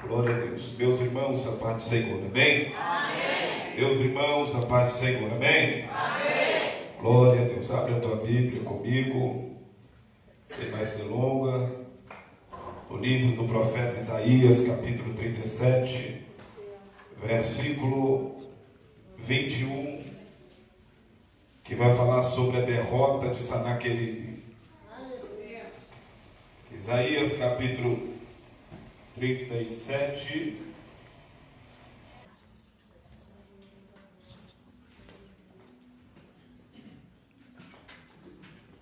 Glória a Deus. Meus irmãos, a paz do Senhor, amém? Amém. Meus irmãos, a paz do Senhor, amém? Amém. Glória a Deus. Abre a tua Bíblia comigo, sem mais delonga, o livro do profeta Isaías, capítulo 37, versículo 21, que vai falar sobre a derrota de Sanaqueribe. Isaías, capítulo 37.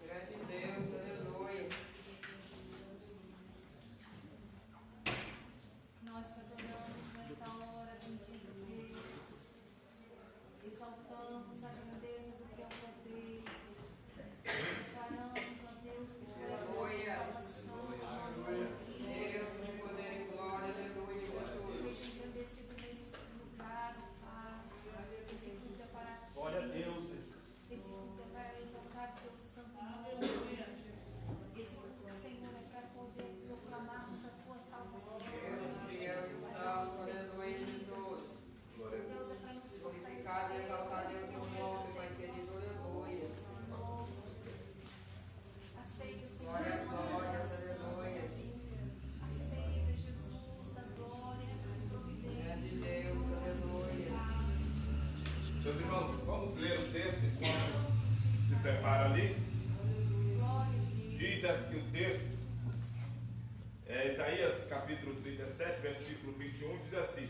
Grande Deus, aleluia. Nós te adoramos nesta hora, bendito Deus. Exaltamos a grandeza do teu poder. Declaramos, ó Deus, que tu és a nossa salvação, a nossa alegria. Deus, de poder e glória, aleluia, Jesus. Seja engrandecido nesse lugar, Pai. Esse culto é para ti. Glória a Deus. Esse culto é para exaltar teu santo nome. Esse culto, Senhor, é para poder proclamarmos a tua salvação. Deus, fiel e salvo, aleluia, Jesus. Deus, é para nos Glorificado e exaltado é o teu nome, Pai querido, aleluia. Aceita, Senhor, Glória a a nossa glórias, oração. aleluia. Aceita, Jesus, da glória e providência. Grande Deus, aleluia. Meus irmãos, vamos ler o texto enquanto se prepara ali. Diz aqui o texto, Isaías capítulo 37, versículo 21, diz assim: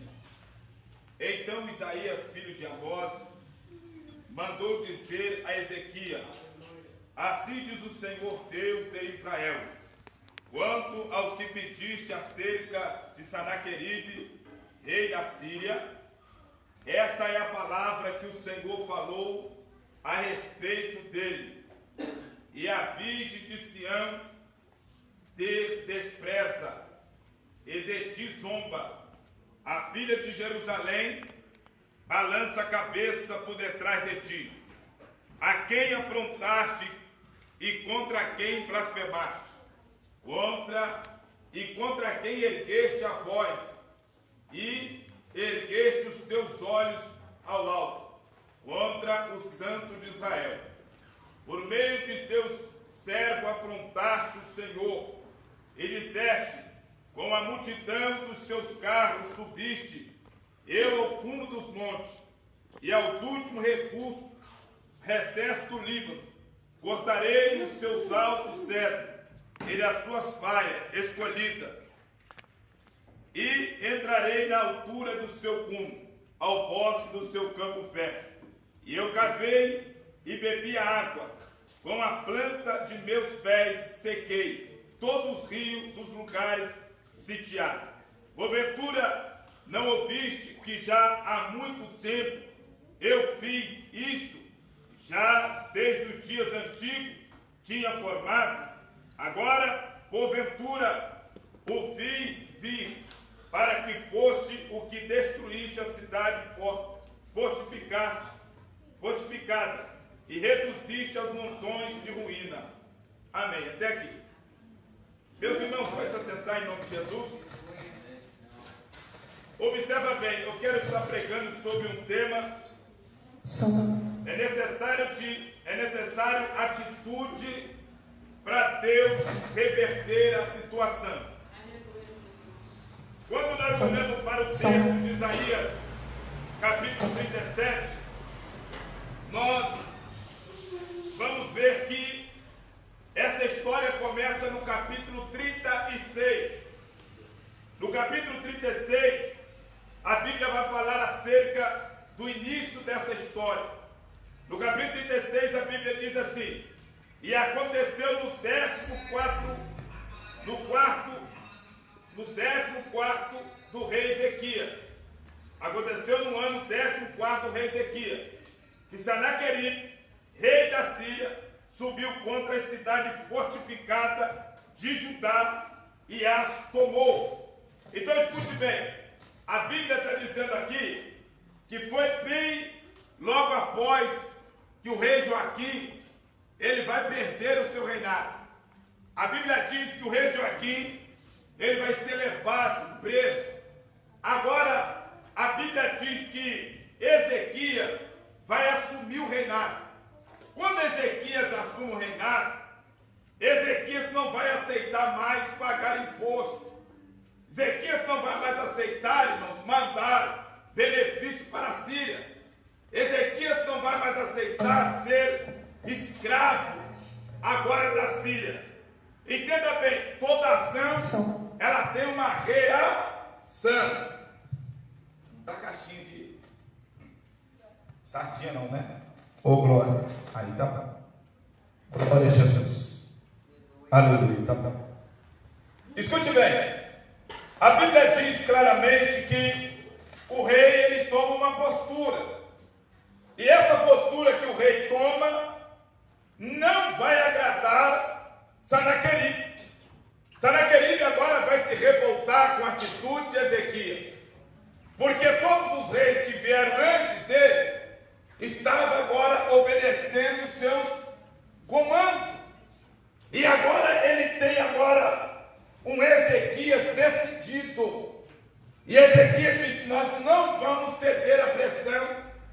Então Isaías, filho de Amós, mandou dizer a Ezequias: Assim diz o Senhor Deus de Israel, quanto aos que pediste acerca de Sanaqueribe, rei da Síria, esta é a palavra que o Senhor falou a respeito dele. E a virgem de Sião te despreza e de ti zomba. A filha de Jerusalém balança a cabeça por detrás de ti. A quem afrontaste e contra quem blasfemaste? Contra quem ergueste a voz e ergueste os teus olhos ao alto? Contra o Santo de Israel. Por meio de teus servos afrontaste o Senhor, e disseste: com a multidão dos seus carros subiste, eu ao cume dos montes, e aos últimos recessos do Líbano, cortarei os seus altos cedros, e as suas faias escolhidas, e entrarei na altura do seu cume, ao bosque do seu campo fértil. E eu cavei e bebi a água, com a planta de meus pés sequei todos os rios dos lugares sitiados. Porventura não ouviste que já há muito tempo eu fiz isto, já desde os dias antigos tinha formado? Agora, porventura, o fiz vir, para que foste o que destruíste a cidade fortificada, e reduziste aos montões de ruína. Amém. Até aqui. Meus irmãos, vai se assentar em nome de Jesus. Observa bem, eu quero estar pregando sobre um tema. É necessário atitude para Deus reverter a situação. Quando nós olhamos para o texto de Isaías, capítulo 37, nós vamos ver que essa história começa no capítulo 36. No capítulo 36, a Bíblia vai falar acerca do início dessa história. No capítulo 36, a Bíblia diz assim: e aconteceu no 14º do rei Ezequias. Aconteceu no ano 14º do rei Ezequias, que Sanaqueribe, rei da Síria, subiu contra a cidade fortificada de Judá e as tomou. Então escute bem, a Bíblia está dizendo aqui que foi bem logo após que o rei Joaquim ele vai perder o seu reinado. A Bíblia diz que o rei Joaquim ele vai ser levado preso não vai aceitar mais pagar imposto. Ezequias não vai mais aceitar, irmãos, mandar benefício para a Síria. Ezequias não vai mais aceitar ser escravo agora da Síria. Entenda bem, toda ação, ela tem uma reação. Não tá caixinha de sardinha não, né? Ô glória, aí tá bom. Glória a Jesus. Aleluia, tá bom. Escute bem, a Bíblia diz claramente que o rei, ele toma uma postura. E essa postura que o rei toma não vai agradar Sanaqueribe. Sanaqueribe agora vai se revoltar com a atitude de Ezequias. Porque todos os reis que vieram antes dele estavam agora obedecendo os seus comandos. E agora ele tem agora um Ezequias decidido. E Ezequias disse: nós não vamos ceder à pressão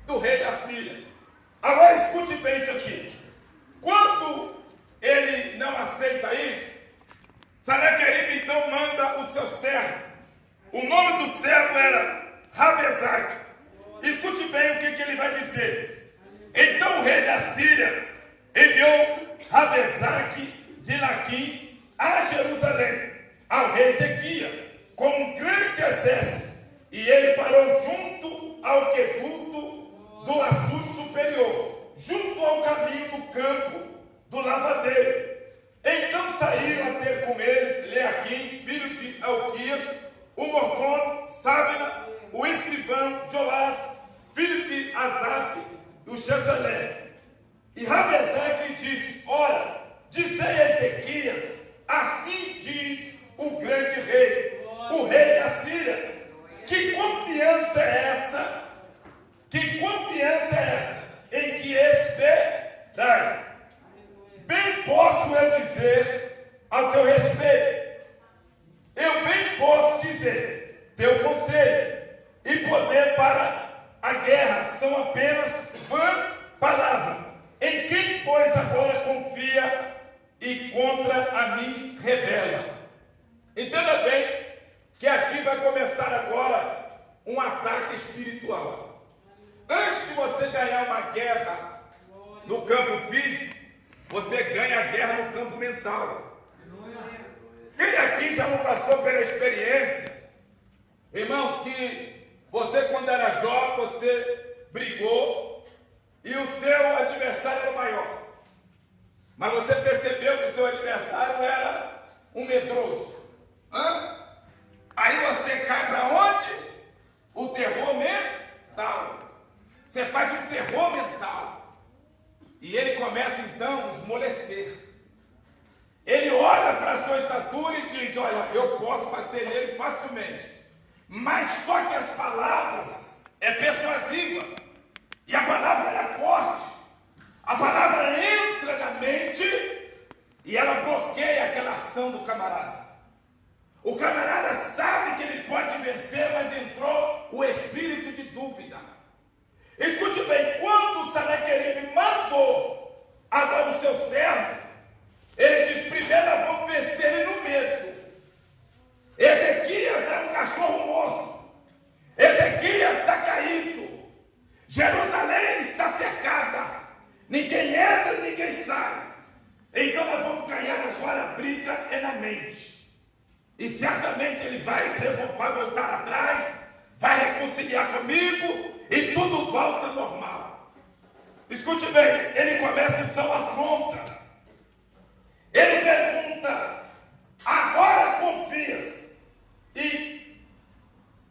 do rei da Síria. Agora escute bem isso aqui. Quando ele não aceita isso, Sanaqueribe então manda o seu servo. O nome do servo era Rabezaque. Escute bem o que ele vai dizer. Então o rei da Síria enviou Rabezaque de Laquis a Jerusalém, ao rei Ezequias, com um grande exército. E ele parou junto ao aqueduto do açude superior, junto ao caminho do campo do lavadeiro. Então saíram a ter com eles Leaquim, filho de Alquias, o mordomo, Sábina, o escrivão, Joás, filho de Asaf, o chanceler. E Rabezaque disse: ora, dizei a Ezequias, assim diz o grande rei, o rei da Síria, que confiança é essa? Que confiança é essa em que esperai? Bem posso eu dizer ao teu respeito, eu bem posso dizer, teu conselho e poder para a guerra são apenas vã palavra. Em quem, pois, agora confia e contra a mim rebela? Entenda bem que aqui vai começar agora um ataque espiritual. Antes de você ganhar uma guerra no campo físico, você ganha a guerra no campo mental. Quem aqui já não passou pela experiência, irmãos, que você quando era jovem, você brigou e o seu adversário era o maior, mas você percebeu que o seu adversário era um medroso. Aí você cai para onde? O terror mental. Você faz um terror mental. E ele começa então a esmorecer. Ele olha para a sua estatura e diz: olha, eu posso bater nele facilmente. Mas só que as palavras é persuasiva. E a palavra é forte. A palavra entra na mente e ela bloqueia aquela ação do camarada. O camarada sabe que ele pode vencer, mas entrou o espírito de dúvida. Escute bem, quando Sanaqueribe mandou Adão, o seu servo, ele diz: primeiro nós vamos vencer ele no medo. Ezequias é um cachorro morto. Ezequias está caído. Jerusalém está cercada. Ninguém entra, ninguém sai. Então nós vamos ganhar agora, a briga é na mente. E certamente ele vai voltar atrás, vai reconciliar comigo e tudo volta normal. Escute bem, ele começa então a afronta. Ele pergunta: agora confias e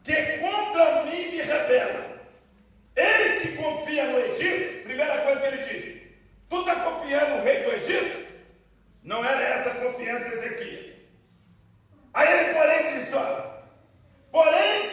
que contra mim me rebela? Eles que confiam no Egito. Primeira coisa que ele diz: tu está confiando no rei do Egito? Não era essa a confiança de Ezequias. Aí ele porém diz: olha, porém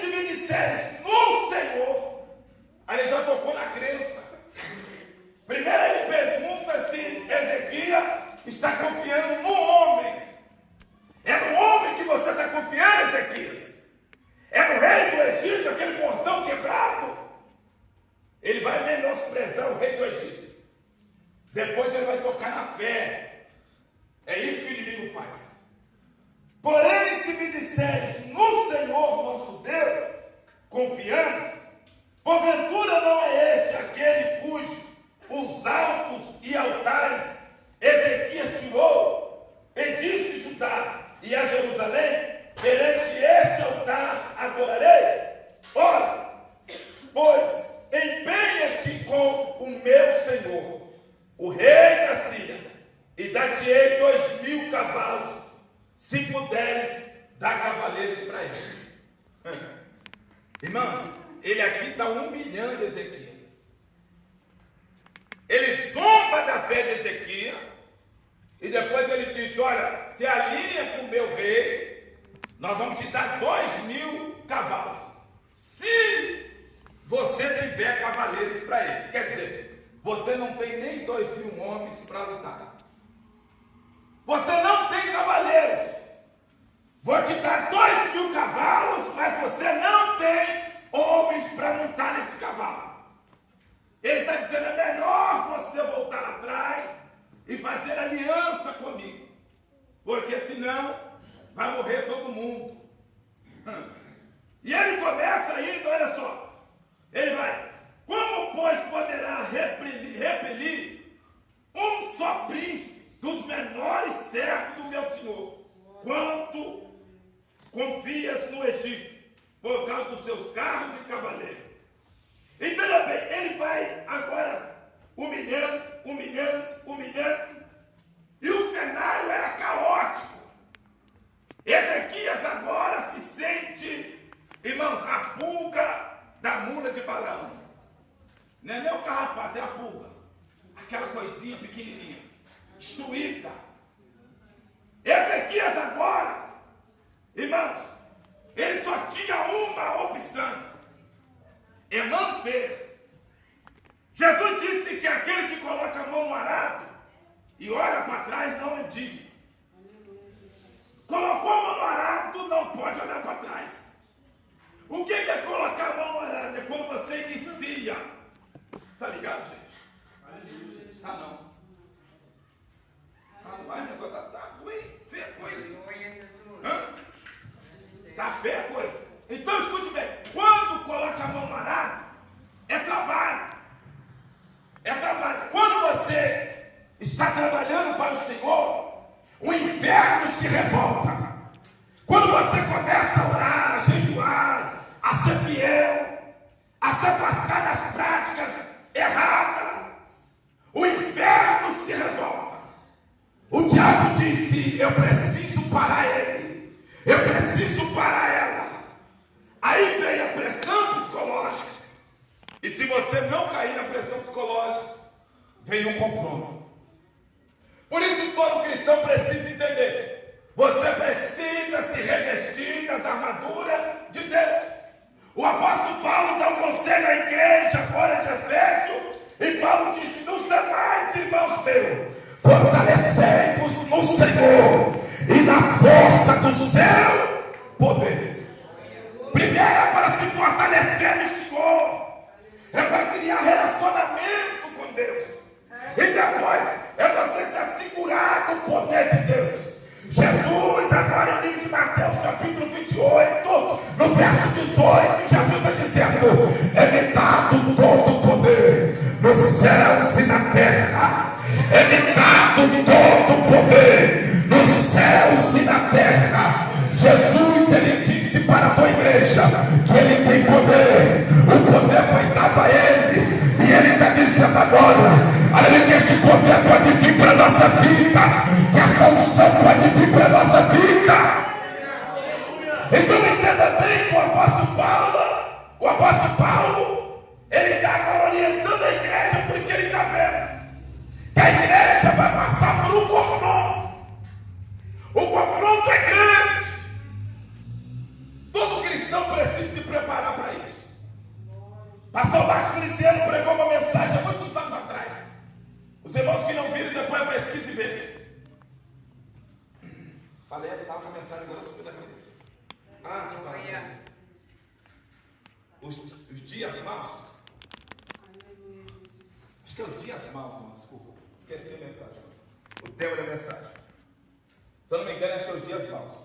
Irmãos, ele aqui está humilhando Ezequias. Ele zomba da fé de Ezequias. E depois ele diz: olha, se alinha com o meu rei, nós vamos te dar 2.000 cavalos. Se você tiver cavaleiros para ele. Quer dizer, você não tem nem 2.000 homens para lutar. Você não tem cavaleiros. Vou te dar 2.000 cavalos, mas você não tem homens para montar nesse cavalo. Ele está dizendo: é melhor você voltar atrás e fazer aliança comigo, porque senão vai morrer todo mundo. E ele começa ainda, olha só, ele vai: como pois poderá repelir um só príncipe dos menores servos do meu senhor, quanto confias no Egito, por causa dos seus carros e cavaleiros? Então, bem, ele vai agora humilhando, e o cenário era caótico. Ezequias agora se sente, irmãos, a pulga da mula de Balaão. Não é nem o carrapato, é a pulga, aquela coisinha pequenininha, destruída. Ezequias agora, irmãos, ele só tinha uma opção: é manter. Jesus disse que aquele que coloca a mão no arado e olha para trás não é digno. Colocou a mão no arado, não pode olhar para trás. O que é colocar a mão no arado? É quando você inicia. Está ligado, gente? Ah, não. Ah, mas o negócio está ruim, feia coisa. Está feia a coisa. Então escute bem: quando coloca a mão no arado, é trabalho. É trabalho. Quando você está trabalhando para o Senhor, o inferno se revolta. Quando você começa a orar, a jejuar, a ser fiel, a se afastar das práticas erradas, o inferno se revolta. O diabo disse: eu preciso parar ele, eu preciso parar ela. Aí vem a pressão psicológica. E se você não cair na pressão psicológica, vem um confronto. Por isso todo cristão precisa entender: você precisa se revestir das armaduras de Deus. O apóstolo Paulo dá um conselho à igreja agora de Efésio, e Paulo disse: nos demais, irmãos meus, fortalecei-vos no Senhor e na força do seu poder. Primeiro é para se fortalecer no Senhor, é para criar relacionamento com Deus, e depois é você se assegurar do poder de Deus. Jesus, agora no livro de Mateus, capítulo 28, no verso 18, Jesus está dizendo: é-me dado todo o poder nos céus e na terra. É-me dado todo o poder nos céus e na terra. Jesus, ele disse para a tua igreja que ele tem poder. O poder foi dado a ele, e ele está dizendo agora: além que este poder pode vir para a nossa vida, que essa unção pode vir para a nossa vida. Então entenda bem que o apóstolo Paulo, ele está agora orientando a igreja, porque ele está vendo que a igreja vai passar por um confronto. O confronto é grande. Todo cristão precisa se preparar para isso. Pastor Marcos Feliciano pregou uma mensagem há muitos anos atrás. Os irmãos que não viram, depois pesquisa e vê. Falei, estava com a mensagem agora subindo a cabeça. Ah, que maravilha. Os dias maus. Acho que é os dias maus, irmão. Desculpa, esqueci a mensagem. O tema da mensagem. Se eu não me engano, acho que é os dias maus.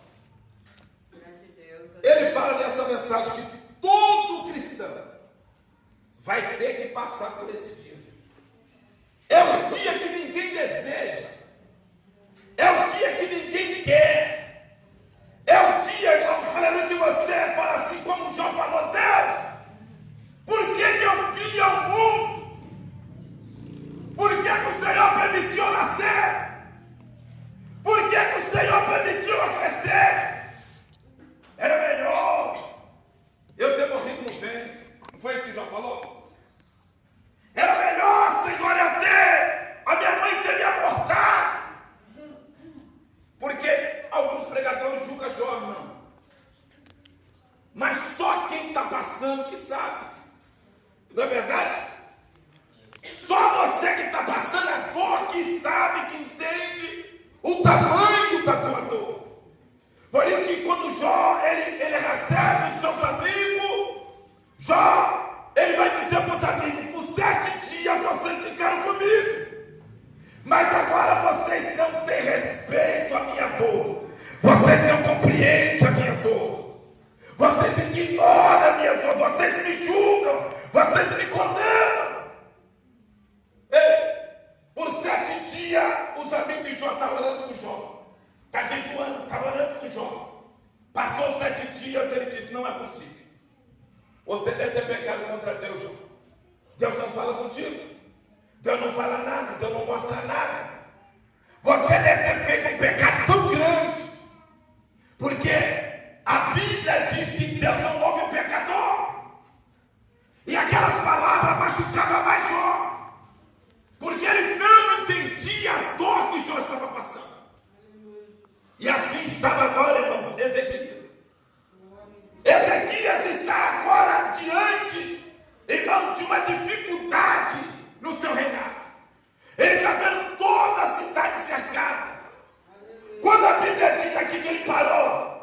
Ele fala nessa mensagem que todo cristão vai ter que passar por esse dia. É o dia que ninguém deseja. É o dia que ninguém quer. É o dia, irmão, falando de você, fala assim como João falou: Deus, por que eu vim ao mundo? Por que o Senhor permitiu eu nascer? Por que o Senhor permitiu eu crescer? Era melhor eu ter morrido no está passando que sabe. Não é verdade? Só você que está passando a dor que sabe, que entende o tamanho da tua dor. Por isso que quando Jó, ele recebe os seus amigos, Jó, ele vai dizer para os amigos: por 7 dias vocês ficaram comigo, mas agora vocês não têm respeito à minha dor, vocês não compreendem a minha dor, vocês ignoram a minha dor, vocês me julgam, vocês me condenam. Ei, por 7 dias os amigos de Jó estavam orando com Jó, está jejuando, estava orando com Jó. Passou 7 dias, ele disse: não é possível, você deve ter pecado contra Deus, Jó. Deus não fala contigo, Deus não fala nada, Deus não mostra nada. Você deve ter feito um pecado tão grande, porque a Bíblia diz que Deus não ouve o pecador. E aquelas palavras machucavam mais Jó, porque eles não entendiam a dor que Jó estava passando. E assim estava agora, irmãos, Ezequias. Ezequias está agora diante, irmão, de uma dificuldade no seu reinado. Ele está vendo toda a cidade cercada. Quando a Bíblia diz aqui que ele parou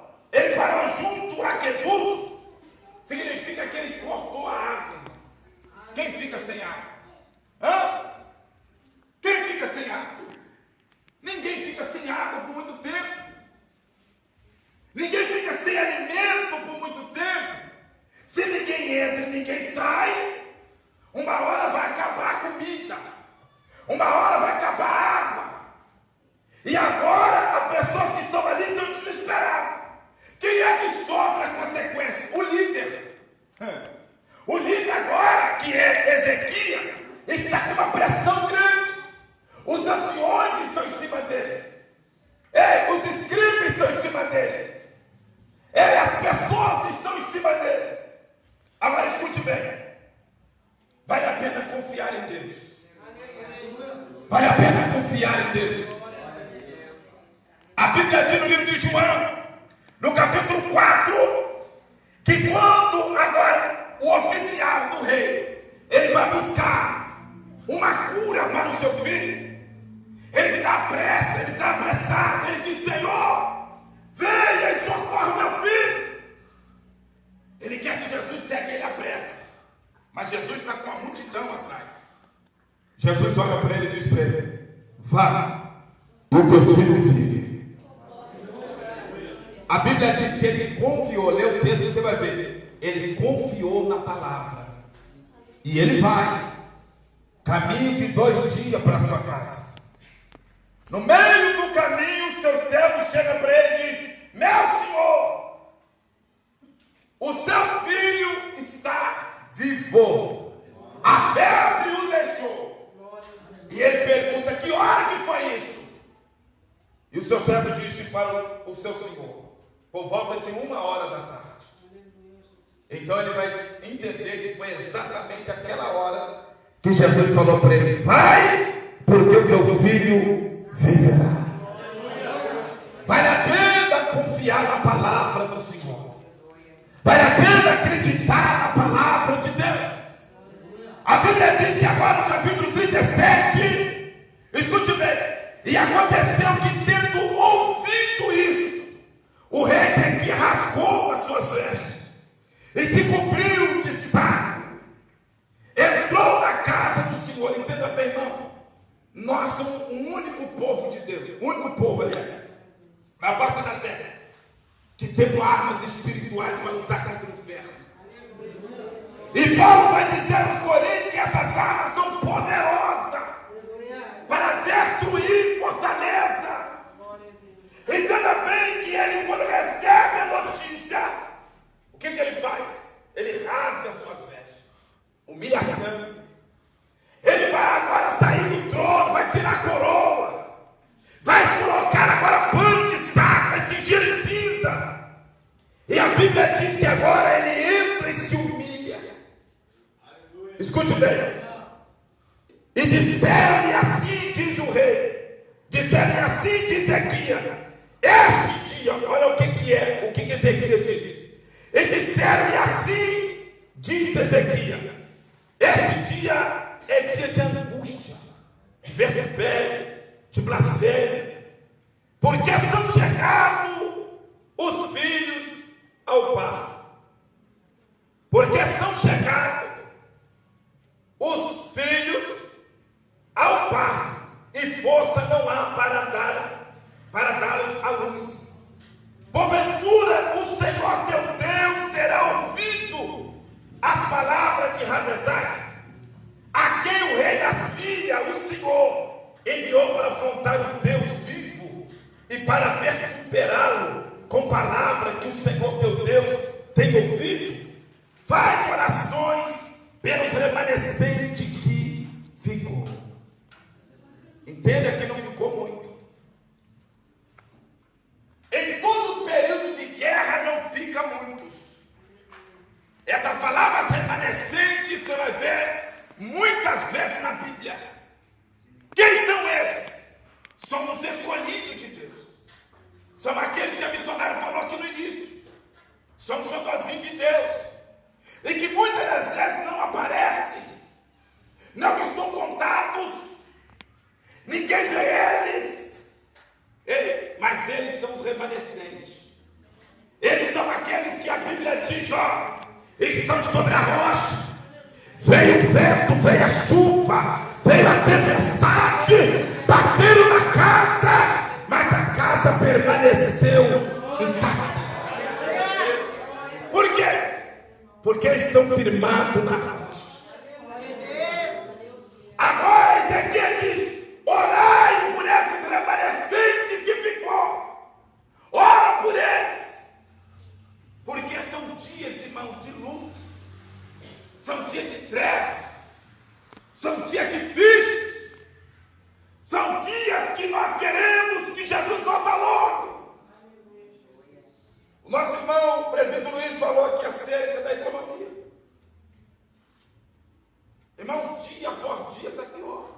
junto a aqueduto, significa que ele cortou a água. Quem fica sem água? Hã? Quem fica sem água? Ninguém fica sem água por muito tempo. Ninguém fica sem alimento por muito tempo. Se ninguém entra e ninguém sai, uma hora vai acabar a comida, uma hora vai acabar a água. E agora as pessoas que estão ali estão desesperadas. Quem é que sofre a consequência? O líder. O líder agora, que é Ezequias, está com uma pressão grande. Os anciões estão em cima dele. Os escribas estão em cima dele. As pessoas estão em cima dele. Agora escute bem. Vale a pena confiar em Deus. Vale a pena confiar em Deus. A Bíblia diz no livro de João, no capítulo 4, que quando agora o oficial do rei, ele vai buscar uma cura para o seu filho, ele está pressa, ele está apressado, ele diz: Senhor, venha e socorre meu filho. Ele quer que Jesus segue ele à pressa, mas Jesus está com a multidão atrás. Jesus olha para ele e diz para ele: vá, o teu filho vive. A Bíblia diz que ele confiou, lê o texto e você vai ver, ele confiou na palavra, e ele vai, caminho de 2 dias para a sua casa. No meio do caminho, o seu servo chega para ele e diz: meu senhor, o seu filho está vivo, a febre o deixou. E ele pergunta: que hora que foi isso? E o seu servo disse para o seu senhor: por volta de 1 hora da tarde. Então ele vai entender que foi exatamente aquela hora que Jesus falou para ele: vai, porque o teu filho viverá. Vale a pena confiar na palavra do Senhor. Vale a pena acreditar na palavra de Deus. A Bíblia diz que agora no capítulo 37, escute bem, e aconteceu que, tendo ouvido isso, o rei Ezequias rasgou as suas vestes e se cobriu de saco. Entrou na casa do Senhor. Entenda bem, irmão, nós somos o único povo de Deus, o único povo, aliás, na face da terra, que temos armas espirituais para lutar contra o inferno. E Paulo vai dizer aos Coríntios que essas armas são poderosas para destruir fortaleza. Entenda bem que ele, quando recebe a notícia, o que ele faz? Ele rasga as suas vestes. Humilhação. Ele vai agora sair do trono, vai tirar a coroa, vai colocar agora pano de saco, vai cingir de cinza. E a Bíblia diz que agora ele entra e se humilha. Escute bem. E disseram-lhe assim, diz o rei, disseram-lhe assim, diz Ezequias, este dia, olha o que é, o que Ezequias diz. E disseram-lhe assim, diz Ezequias: esse dia é dia de angústia, de vergonha, de blasfêmia, porque são chegados os filhos ao parto. Porque são chegados os filhos ao parto, e força não há para dá-los à luz. Porventura o Senhor teu Deus terá ouvido as palavras de Ramesaque, a quem o rei da Síria, o Senhor, enviou para afrontar o Deus vivo e para recuperá-lo com palavras que o Senhor teu Deus tem ouvido. Faz orações pelos remanescentes que ficou. Entenda que não ficou muito. Em todo período de guerra não fica muitos. Essa palavra remanescente você vai ver muitas vezes na Bíblia. Quem são esses? São os escolhidos de Deus. São aqueles que a missionária falou aqui no início. São os xodozinhos de Deus. E que muitas das vezes não aparecem, não estão contados, ninguém vê eles, mas eles são os remanescentes. Eles são aqueles que a Bíblia diz, ó, estão sobre a rocha. Veio o vento, veio a chuva, veio a tempestade, bateram na casa, mas a casa permaneceu intacta. Por quê? Porque estão firmados na rocha. Agora Ezequias diz: orai por esses remanescentes que ficou. Ora por eles. Porque são dias, irmão, de luta. São dias de treva. São dias difíceis. São dias que nós queremos que Jesus volta logo. O nosso irmão, o prefeito Luiz, falou aqui acerca da economia. Irmão, dia após dia está pior.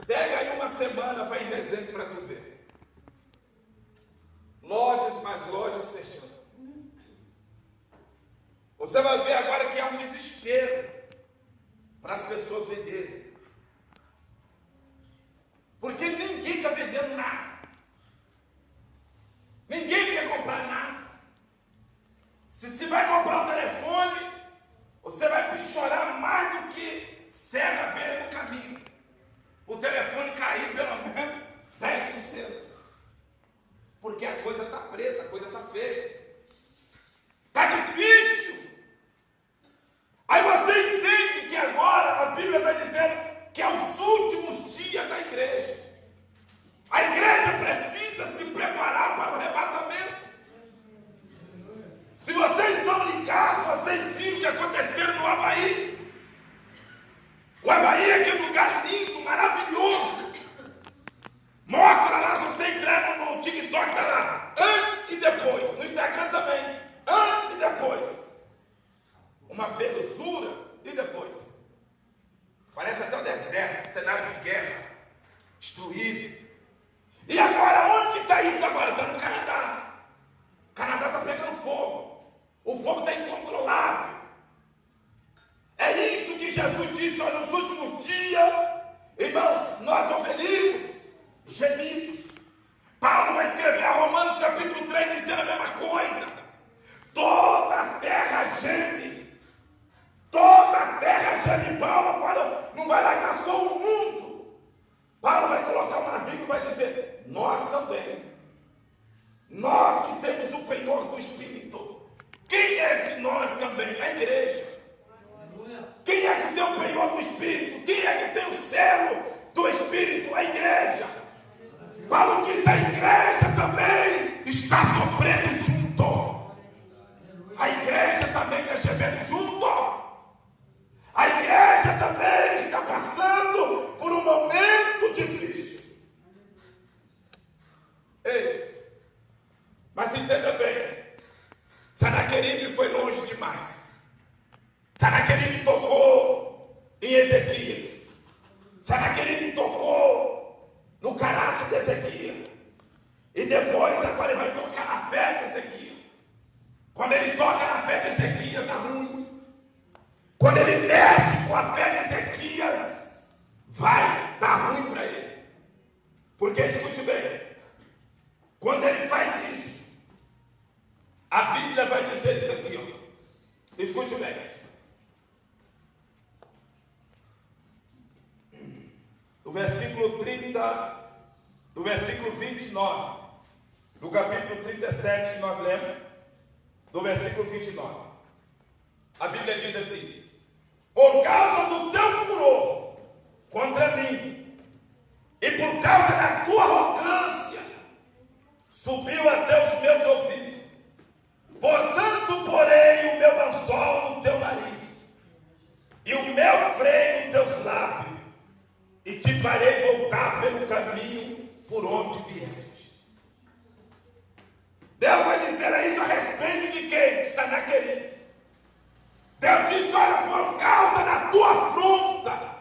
Pega aí uma semana, vai em dezembro para tu ver. Lojas, mais lojas fechando. Você vai ver agora que há um desespero para as pessoas venderem. Porque ninguém está vendendo nada. Ninguém quer comprar nada. Se vai comprar um telefone, você vai chorar mais do que cego à beira do caminho. O telefone cair pelo menos 10%. Porque a coisa está preta, a coisa está feia. Está difícil. Aí você entende que agora a Bíblia está dizendo que é os últimos dias da igreja. A igreja precisa se preparar para o arrebatamento. Se vocês estão ligados, vocês viram o que aconteceu no Havaí. O Havaí é aquele lugar lindo, maravilhoso. Mostra lá, se você entrar no TikTok, tá lá, antes e depois. No Instagram também, antes e depois. Uma belezura e depois. Parece até o deserto, cenário de guerra, destruído. E agora, onde que está isso agora? Está no Canadá. O Canadá está pegando fogo. O fogo está incontrolável. É isso que Jesus disse, olha, nos últimos dias, irmãos, nós ouvimos gemidos. Paulo vai escrever a Romanos capítulo 3 dizendo a mesma coisa. Toda a terra geme. Toda a terra geme. Paulo agora não vai largar só o mundo. Paulo vai colocar um navio e vai dizer, nós também. Nós que temos o penhor do Espírito. Quem é esse nós também? A igreja. Quem é que tem o penhor do Espírito? Quem é que tem o selo do Espírito? A igreja. Paulo diz, a igreja também está sofrendo junto. A igreja também está recebendo junto. A igreja também está passando por um momento difícil. Ei, mas entenda bem, Sanaqueribe foi longe demais. Sanaqueribe tocou em Ezequias. Sanaqueribe tocou no caráter de Ezequias. E depois agora ele vai tocar na fé de Ezequias. Quando ele Ezequias dá ruim. Quando ele mexe com a fé de Ezequias, vai dar ruim para ele. Porque, escute bem, quando ele faz isso, a Bíblia vai dizer isso aqui, ó. Escute bem. Do versículo 30, do versículo 29, do capítulo 37 que nós lemos, do versículo 29. A Bíblia diz assim: por causa do teu furor contra mim, e por causa da tua arrogância, subiu até os meus ouvidos. Portanto, porei o meu anzol no teu nariz, e o meu freio nos teus lábios, e te farei voltar pelo caminho por onde vieres. Deus vai dizer isso a respeito de quem? De Sanaqueribe. Deus diz: olha, por causa da tua afronta,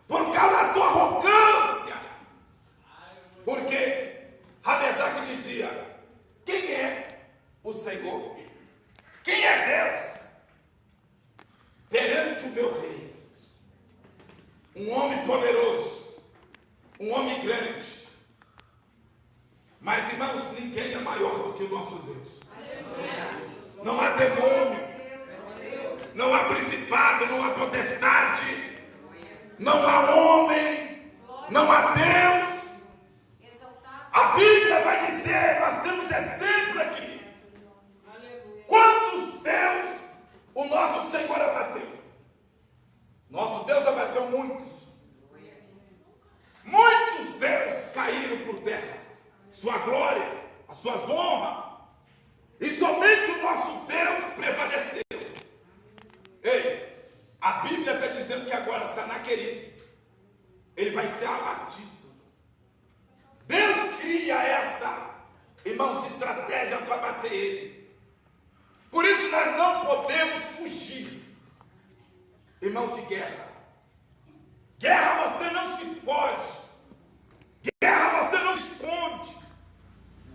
por causa da tua arrogância. Porque Rabezaque dizia: quem é o Senhor? Quem é Deus? Perante o meu rei, um homem poderoso, um homem grande. Mas, irmãos, ninguém é maior do que o nosso Deus. Não há demônio, não há principado, não há potestade, não há homem, não há Deus. A Bíblia vai dizer, nós temos exemplo aqui, quantos Deus o nosso Senhor abateu. Nosso Deus abateu muitos. Muitos Deus caíram por terra. Sua glória, a sua honra, e somente o nosso Deus prevaleceu. Ei, a Bíblia está dizendo que agora Sanaqueribe, ele vai ser abatido. Deus cria essa, irmãos, estratégia para bater ele. Por isso nós não podemos fugir, irmão, de guerra. Guerra você não se foge, guerra você não esconde.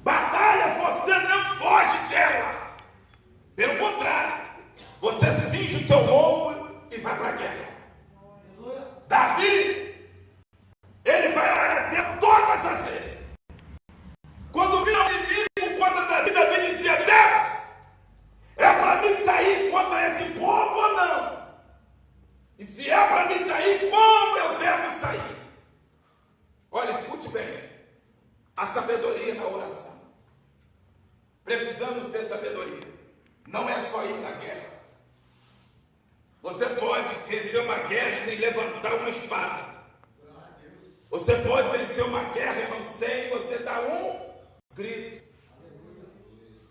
Batalha você não foge dela. Pelo contrário, você cinge o teu ombro e vai para a guerra. Davi, ele vai orar a Deus todas as vezes. Quando vinha o inimigo contra Davi, Davi dizia: Deus, é para mim sair contra esse povo ou não? E se é para mim sair, como eu devo sair? Olha, escute bem, a sabedoria na oração. Precisamos ter sabedoria. Não é só ir na guerra. Você pode vencer uma guerra sem levantar uma espada. Você pode vencer uma guerra, irmão, sem você dar um grito.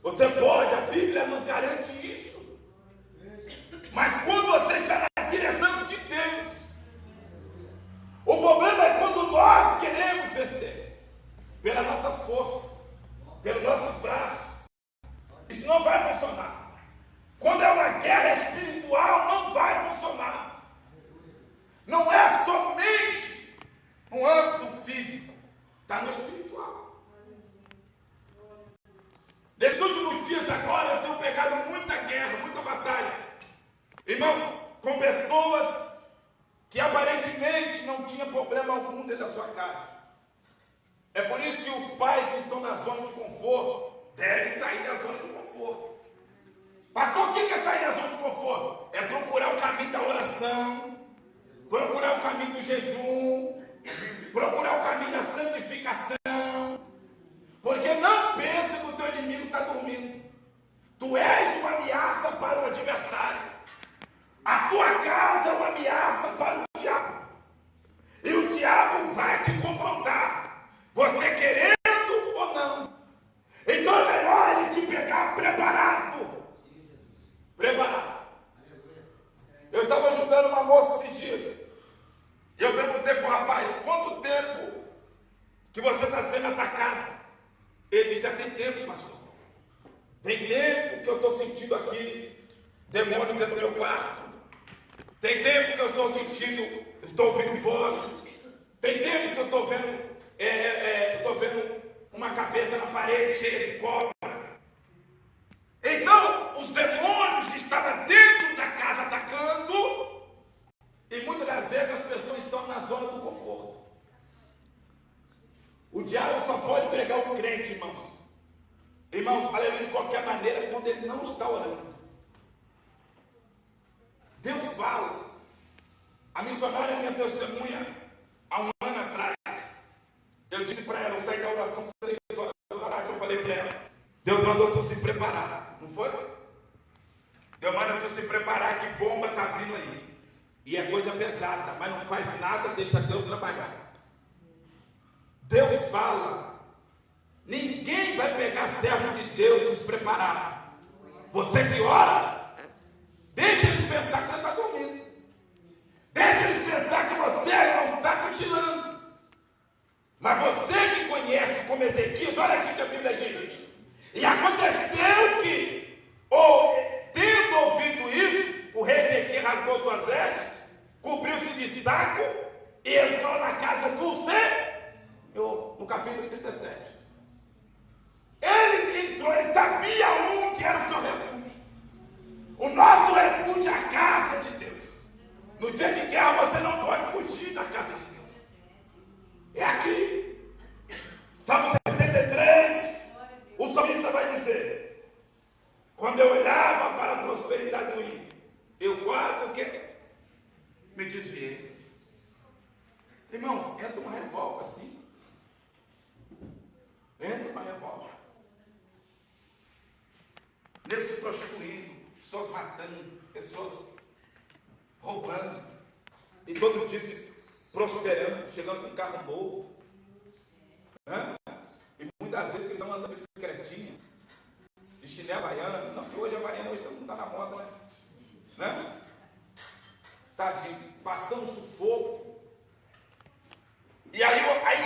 Você pode, a Bíblia nos garante isso. Mas quando você está na direção de Deus, o problema é quando nós queremos vencer pelas nossas forças, pelos nossos braços. Isso não vai funcionar. Quando é uma guerra espiritual, não vai funcionar. Não é somente no âmbito físico, está no espiritual. Nesses últimos dias agora, eu tenho pegado muita guerra, muita batalha, irmãos, com pessoas que aparentemente não tinham problema algum dentro da sua casa. É por isso que os pais que estão na zona de conforto devem sair da zona de conforto. Pastor, o que é sair da zona de conforto? É procurar o caminho da oração, procurar o caminho do jejum, procurar o caminho da santificação. Porque não pense que o teu inimigo está dormindo. Tu és uma ameaça para o adversário. A tua casa é uma ameaça para o diabo. E o diabo vai te confrontar, você querendo ou não. Então é melhor ele te pegar preparado. Preparado. Eu estava ajudando uma moça esses dias. E eu perguntei para o rapaz: quanto tempo que você está sendo atacado? Ele disse: já tem tempo, pastor. Tem tempo que eu estou sentindo aqui demônio dentro do meu quarto. Tem tempo que eu estou sentindo, estou ouvindo vozes. Tem tempo que eu estou vendo uma cabeça na parede cheia de cobra. Então, os demônios estavam qualquer maneira quando ele não está orando. Deus fala. A missionária, minha testemunha, há um ano atrás, eu disse para ela, eu saí da oração 3 horas da tarde, eu falei para ela, Deus mandou tu se preparar, não foi? Deus manda tu se preparar, que bomba está vindo aí. E é coisa pesada, mas não faz nada, deixa Deus trabalhar. Deus fala. Ninguém vai pegar servo de Deus despreparado. Você que ora, deixa eles pensar que você está dormindo. Deixa eles pensar que você não está cochilando. Mas você que conhece como Ezequias, olha aqui que a Bíblia diz. E aconteceu que, tendo ouvido isso, o rei Ezequias rasgou suas vestes, cobriu-se de saco e entrou na casa do Senhor, no capítulo 37. Ele entrou, ele sabia onde era o seu refúgio. O nosso refúgio é a casa de Deus. No dia de guerra você não pode fugir da casa de Deus. É aqui. Salmo 63, o salmista vai dizer: quando eu olhava para a prosperidade do ímpio, eu quase o quê? Me desviei. Irmãos, entra uma revolta assim. Entra uma revolta. Nego se prostituindo, pessoas matando, pessoas roubando. E todo dia se prosperando, chegando com um carro novo. E muitas vezes eles estão andando de bicicletinha, de chinelo havaiana. Não, que hoje a havaiana hoje todo mundo está na moda, né? Tadinho, passando sufoco. E aí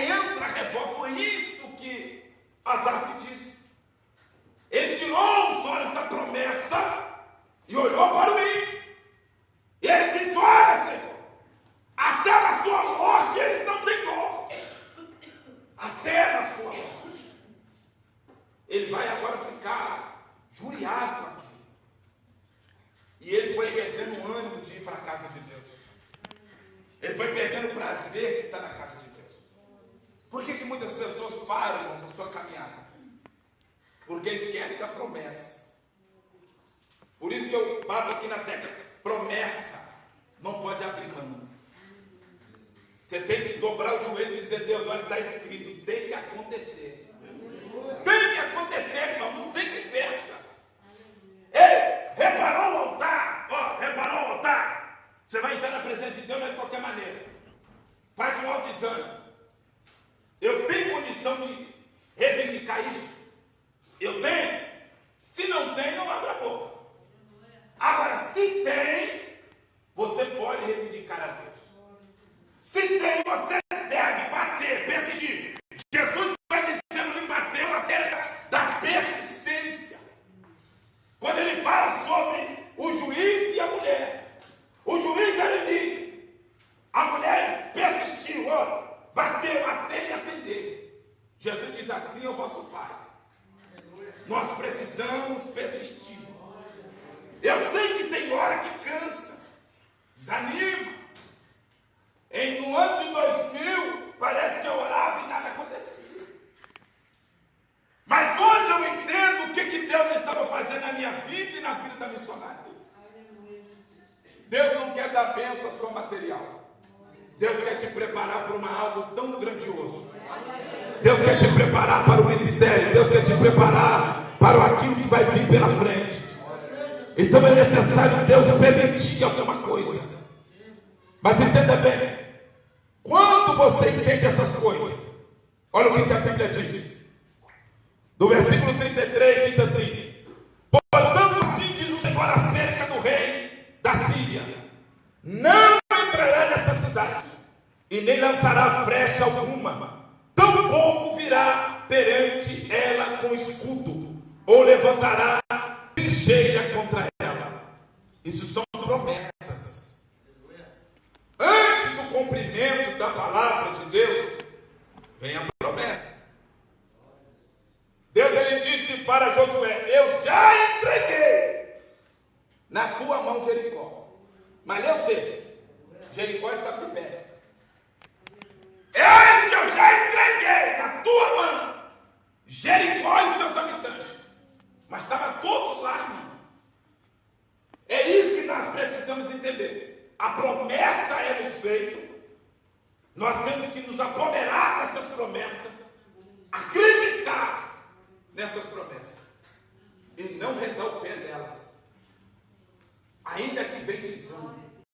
entra a revolta. Foi isso que Asaf disse. Ele tirou os olhos da promessa e olhou para o ímpio. E ele disse: olha, Senhor, até na sua morte eles não têm dor. Até na sua morte. Ele vai agora ficar juriado aqui. E ele foi perdendo o ânimo de ir para a casa de Deus. Ele foi perdendo o prazer de estar na casa de Deus. Por que muitas pessoas param na sua caminhada? Porque esquece da promessa. Por isso que eu bato aqui na tecla: promessa não pode abrir mão. Você tem que dobrar o joelho e dizer: Deus, olha, está escrito, tem que acontecer. Tem que acontecer, irmão, não tem conversa. Ei, reparou o altar? Reparou o altar? Você vai entrar na presença de Deus, mas de qualquer maneira. Faz um autoexame. Eu tenho condição de reivindicar isso? Eu tenho? Se não tem, não abre a boca. Agora, se tem, você pode reivindicar a Deus. Se tem, você deve bater, persistir. Jesus vai dizendo em Mateus acerca da persistência. Quando ele fala sobre o juiz e a mulher. O juiz era inimigo. A mulher persistiu, bateu até lhe atender. Jesus diz assim ao vosso Pai: nós precisamos persistir. Eu sei que tem hora que cansa, desanima. No ano de 2000, parece que eu orava e nada acontecia. Mas hoje eu entendo o que Deus estava fazendo na minha vida e na vida da missionária. Deus não quer dar bênção só material. Deus quer te preparar para algo tão grandioso. Deus quer te preparar para o ministério. Deus quer te preparar para aquilo que vai vir pela frente. Então é necessário Deus permitir alguma coisa. Mas entenda bem, quando você entende essas coisas, olha o que a Bíblia diz. No versículo 33 diz assim: portanto assim diz o Senhor acerca do rei da Síria: não entrará nessa cidade, e nem lançará flecha alguma, tampouco virá perante ela com escudo, ou levantará trincheira contra ela. Isso são promessas. Antes do cumprimento da palavra de Deus, vem a promessa. Deus, ele disse para Josué: eu já entreguei na tua mão Jericó. Mas lê o texto. Jericó está por pé. Eis que eu já entreguei na tua mão Jericó e os seus habitantes. Mas está precisamos entender. A promessa é nos feita. Nós temos que nos apoderar dessas promessas